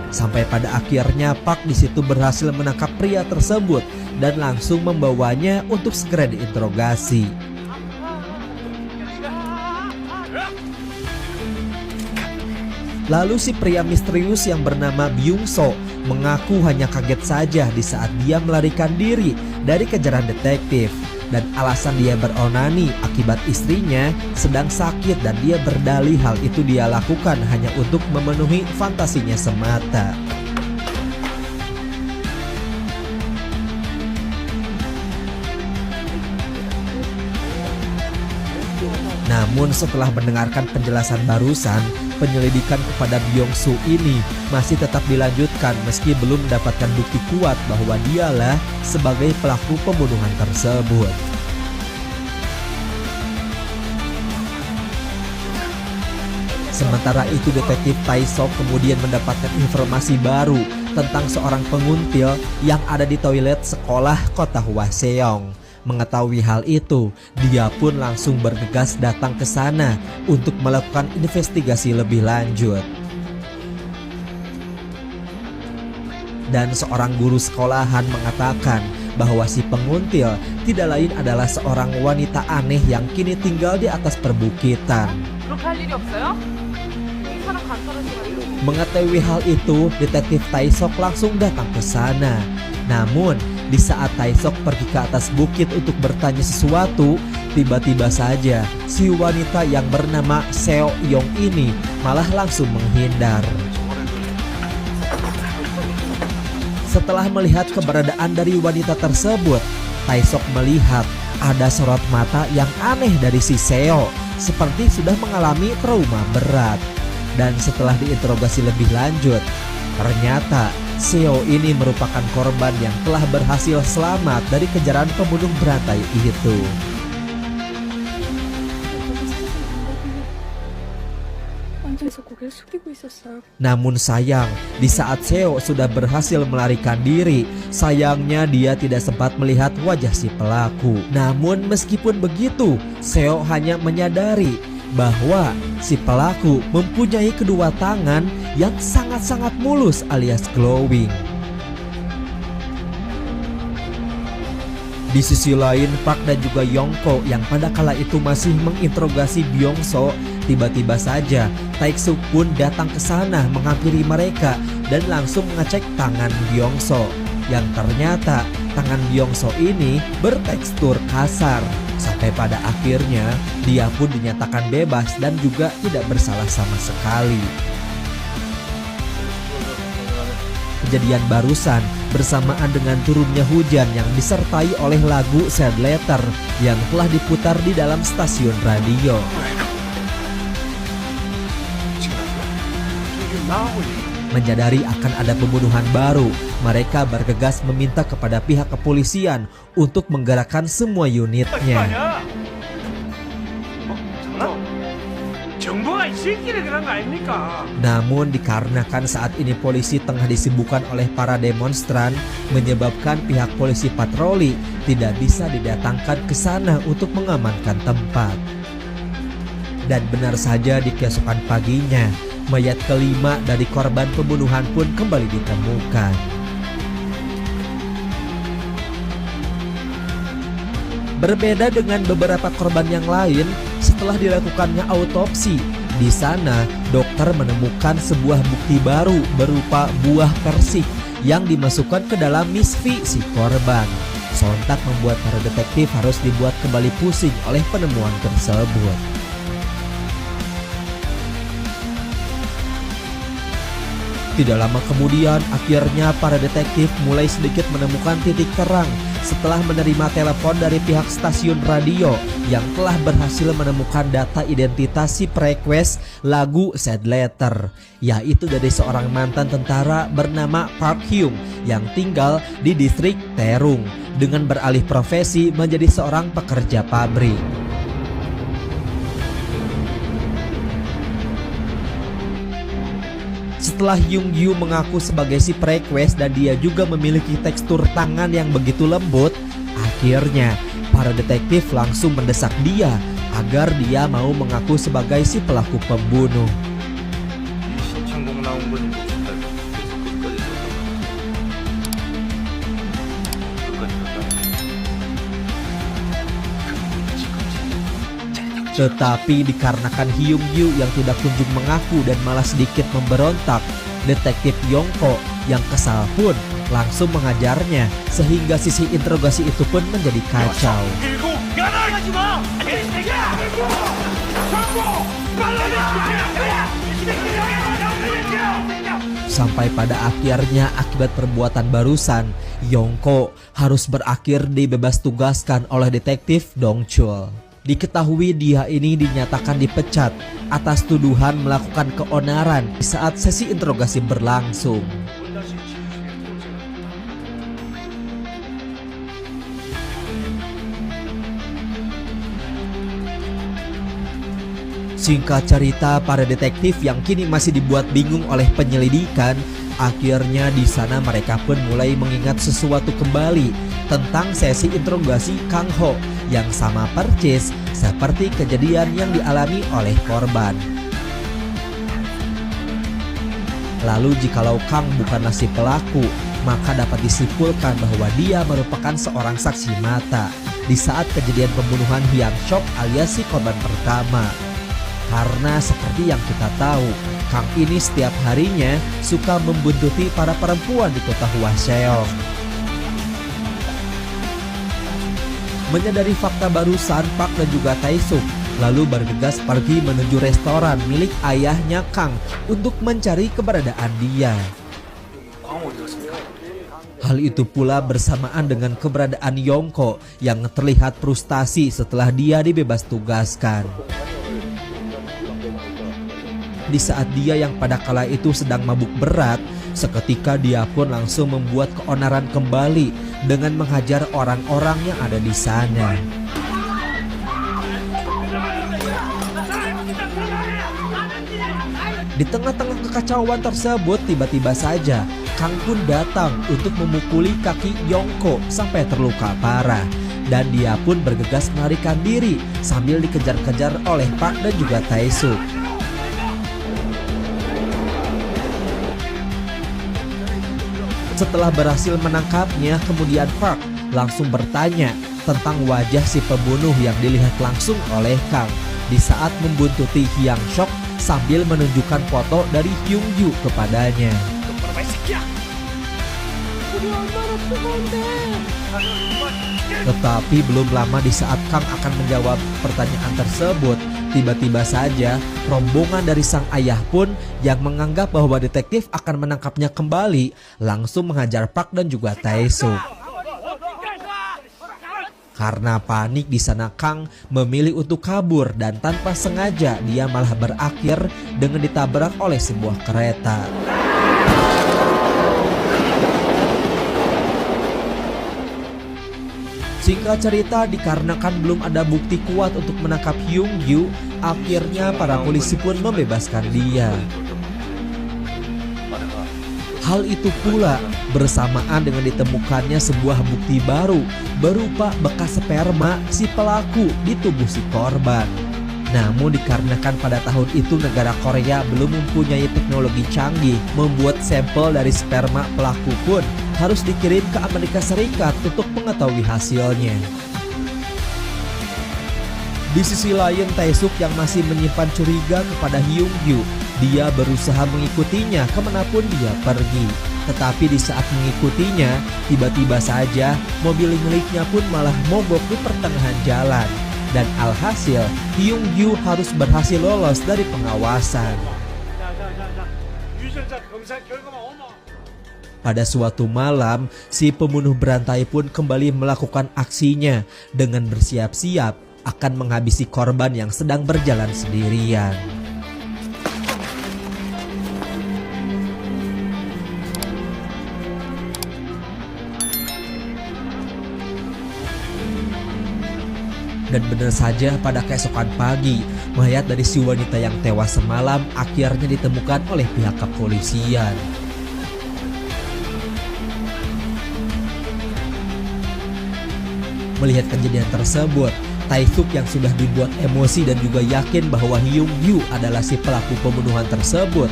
Sampai pada akhirnya Park di situ berhasil menangkap pria tersebut dan langsung membawanya untuk segera diinterogasi. Lalu si pria misterius yang bernama Byung-so mengaku hanya kaget saja di saat dia melarikan diri dari kejaran detektif. Dan alasan dia beronani akibat istrinya sedang sakit dan dia berdalih hal itu dia lakukan hanya untuk memenuhi fantasinya semata. Namun setelah mendengarkan penjelasan barusan, penyelidikan kepada Byung-soo ini masih tetap dilanjutkan meski belum mendapatkan bukti kuat bahwa dialah sebagai pelaku pembunuhan tersebut. Sementara itu detektif Tae-sok kemudian mendapatkan informasi baru tentang seorang penguntil yang ada di toilet sekolah kota Hwaseong. Mengetahui hal itu, dia pun langsung bergegas datang ke sana untuk melakukan investigasi lebih lanjut. Dan seorang guru sekolahan mengatakan bahwa si penguntil tidak lain adalah seorang wanita aneh yang kini tinggal di atas perbukitan. Mengetahui hal itu, detektif Tae-sok langsung datang ke sana. Namun, di saat Tae-sok pergi ke atas bukit untuk bertanya sesuatu, tiba-tiba saja si wanita yang bernama Seo Yong ini malah langsung menghindar. Setelah melihat keberadaan dari wanita tersebut, Tae-sok melihat ada sorot mata yang aneh dari si Seo, seperti sudah mengalami trauma berat. Dan setelah diinterogasi lebih lanjut, ternyata Seo ini merupakan korban yang telah berhasil selamat dari kejaran pembunuh berantai itu. Namun sayang, di saat Seo sudah berhasil melarikan diri, sayangnya dia tidak sempat melihat wajah si pelaku. Namun meskipun begitu, Seo hanya menyadari bahwa si pelaku mempunyai kedua tangan yang sangat-sangat mulus alias glowing. Di sisi lain, Park dan juga Yongko yang pada kala itu masih menginterogasi Byung-so, tiba-tiba saja Tae-suk pun datang ke sana menghampiri mereka dan langsung mengecek tangan Byung-so, yang ternyata tangan Byung-so ini bertekstur kasar. Sampai pada akhirnya dia pun dinyatakan bebas dan juga tidak bersalah sama sekali. Kejadian barusan bersamaan dengan turunnya hujan yang disertai oleh lagu Sad Letter yang telah diputar di dalam stasiun radio. Menyadari akan ada pembunuhan baru, mereka bergegas meminta kepada pihak kepolisian untuk menggerakkan semua unitnya. Namun dikarenakan saat ini polisi tengah disibukkan oleh para demonstran, menyebabkan pihak polisi patroli tidak bisa didatangkan ke sana untuk mengamankan tempat. Dan benar saja di keesokan paginya, mayat kelima dari korban pembunuhan pun kembali ditemukan. Berbeda dengan beberapa korban yang lain, setelah dilakukannya autopsi, di sana dokter menemukan sebuah bukti baru berupa buah persik yang dimasukkan ke dalam misfi si korban. Sontak membuat para detektif harus dibuat kembali pusing oleh penemuan tersebut. Tidak lama kemudian, akhirnya para detektif mulai sedikit menemukan titik terang setelah menerima telepon dari pihak stasiun radio yang telah berhasil menemukan data identitas si request lagu Sad Letter, yaitu dari seorang mantan tentara bernama Park Hyung yang tinggal di distrik Taerung dengan beralih profesi menjadi seorang pekerja pabrik. Setelah Yung Gyu mengaku sebagai si request dan dia juga memiliki tekstur tangan yang begitu lembut, akhirnya para detektif langsung mendesak dia agar dia mau mengaku sebagai si pelaku pembunuh. Tetapi dikarenakan Hyung Yu yang tidak kunjung mengaku dan malah sedikit memberontak, detektif Yongko yang kesal pun langsung mengajarnya sehingga sisi interogasi itu pun menjadi kacau. Sampai pada akhirnya akibat perbuatan barusan, Yongko harus berakhir dibebas tugaskan oleh detektif Dong Chul. Diketahui dia ini dinyatakan dipecat atas tuduhan melakukan keonaran saat sesi interogasi berlangsung. Singkat cerita, para detektif yang kini masih dibuat bingung oleh penyelidikan, akhirnya di sana mereka pun mulai mengingat sesuatu kembali tentang sesi interogasi Kang Ho yang sama persis seperti kejadian yang dialami oleh korban. Lalu jikalau Kang bukanlah si pelaku, maka dapat disimpulkan bahwa dia merupakan seorang saksi mata di saat kejadian pembunuhan Hyang Shok alias si korban pertama. Karena seperti yang kita tahu, Kang ini setiap harinya suka membuntuti para perempuan di kota Hwaseong. Menyadari fakta barusan, Park dan juga Tae-suk lalu bergegas pergi menuju restoran milik ayahnya Kang untuk mencari keberadaan dia. Hal itu pula bersamaan dengan keberadaan Yongko yang terlihat frustasi setelah dia dibebas tugaskan. Di saat dia yang pada kala itu sedang mabuk berat, seketika dia pun langsung membuat keonaran kembali dengan menghajar orang-orang yang ada di sana. Di tengah-tengah kekacauan tersebut, tiba-tiba saja Kang pun datang untuk memukuli kaki Yongko sampai terluka parah. Dan dia pun bergegas melarikan diri sambil dikejar-kejar oleh Park dan juga Tae-suk. Setelah berhasil menangkapnya, kemudian Park langsung bertanya tentang wajah si pembunuh yang dilihat langsung oleh Kang di saat membuntuti Hyang Shok sambil menunjukkan foto dari Hyung Yu kepadanya. Tetapi belum lama di saat Kang akan menjawab pertanyaan tersebut, tiba-tiba saja rombongan dari sang ayah pun yang menganggap bahwa detektif akan menangkapnya kembali langsung menghajar Park dan juga Tae-suk. Karena panik di sana, Kang memilih untuk kabur dan tanpa sengaja dia malah berakhir dengan ditabrak oleh sebuah kereta. Singkat cerita, dikarenakan belum ada bukti kuat untuk menangkap Hyung Yu, akhirnya para polisi pun membebaskan dia. Hal itu pula bersamaan dengan ditemukannya sebuah bukti baru berupa bekas sperma si pelaku di tubuh si korban. Namun dikarenakan pada tahun itu negara Korea belum mempunyai teknologi canggih, membuat sampel dari sperma pelaku pun harus dikirim ke Amerika Serikat untuk mengetahui hasilnya. Di sisi lain, Tae-suk yang masih menyimpan curiga kepada Hyung Yu, dia berusaha mengikutinya kemanapun dia pergi. Tetapi di saat mengikutinya, tiba-tiba saja mobil miliknya pun malah mogok di pertengahan jalan. Dan alhasil, Hyung Yu harus berhasil lolos dari pengawasan. Pada suatu malam, si pembunuh berantai pun kembali melakukan aksinya dengan bersiap-siap akan menghabisi korban yang sedang berjalan sendirian. Dan benar saja pada keesokan pagi, mayat dari si wanita yang tewas semalam akhirnya ditemukan oleh pihak kepolisian. Melihat kejadian tersebut, Tae-suk yang sudah dibuat emosi dan juga yakin bahwa Hyung Yu adalah si pelaku pembunuhan tersebut,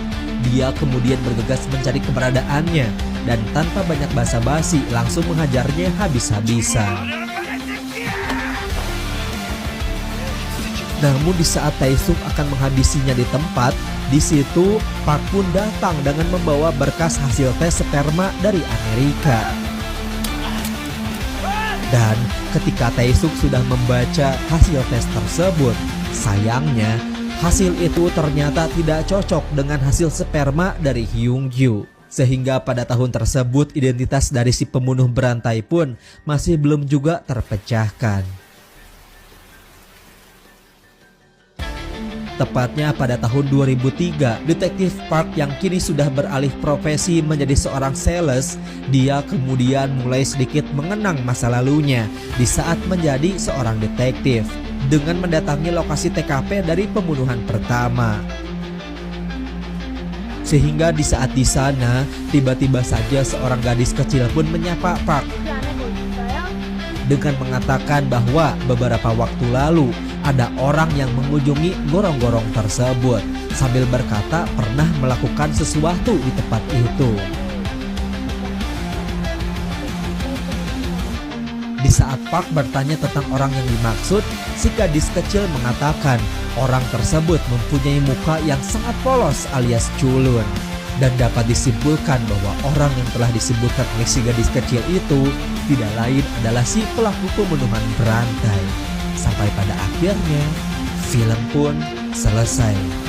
dia kemudian bergegas mencari keberadaannya dan tanpa banyak basa-basi langsung menghajarnya habis-habisan. Namun di saat Tae-suk akan menghabisinya di tempat, di situ Park pun datang dengan membawa berkas hasil tes sperma dari Amerika. Dan ketika Tae-suk sudah membaca hasil tes tersebut, sayangnya hasil itu ternyata tidak cocok dengan hasil sperma dari Hyung-ju. Sehingga pada tahun tersebut identitas dari si pembunuh berantai pun masih belum juga terpecahkan. Tepatnya pada tahun 2003, detektif Park yang kini sudah beralih profesi menjadi seorang sales, dia kemudian mulai sedikit mengenang masa lalunya di saat menjadi seorang detektif dengan mendatangi lokasi TKP dari pembunuhan pertama. Sehingga di saat di sana, tiba-tiba saja seorang gadis kecil pun menyapa Park dengan mengatakan bahwa beberapa waktu lalu ada orang yang mengunjungi gorong-gorong tersebut sambil berkata pernah melakukan sesuatu di tempat itu. Di saat Park bertanya tentang orang yang dimaksud, si gadis kecil mengatakan orang tersebut mempunyai muka yang sangat polos alias culun. Dan dapat disimpulkan bahwa orang yang telah disebutkan oleh si gadis kecil itu tidak lain adalah si pelaku pembunuhan berantai. Sampai pada akhirnya, film pun selesai.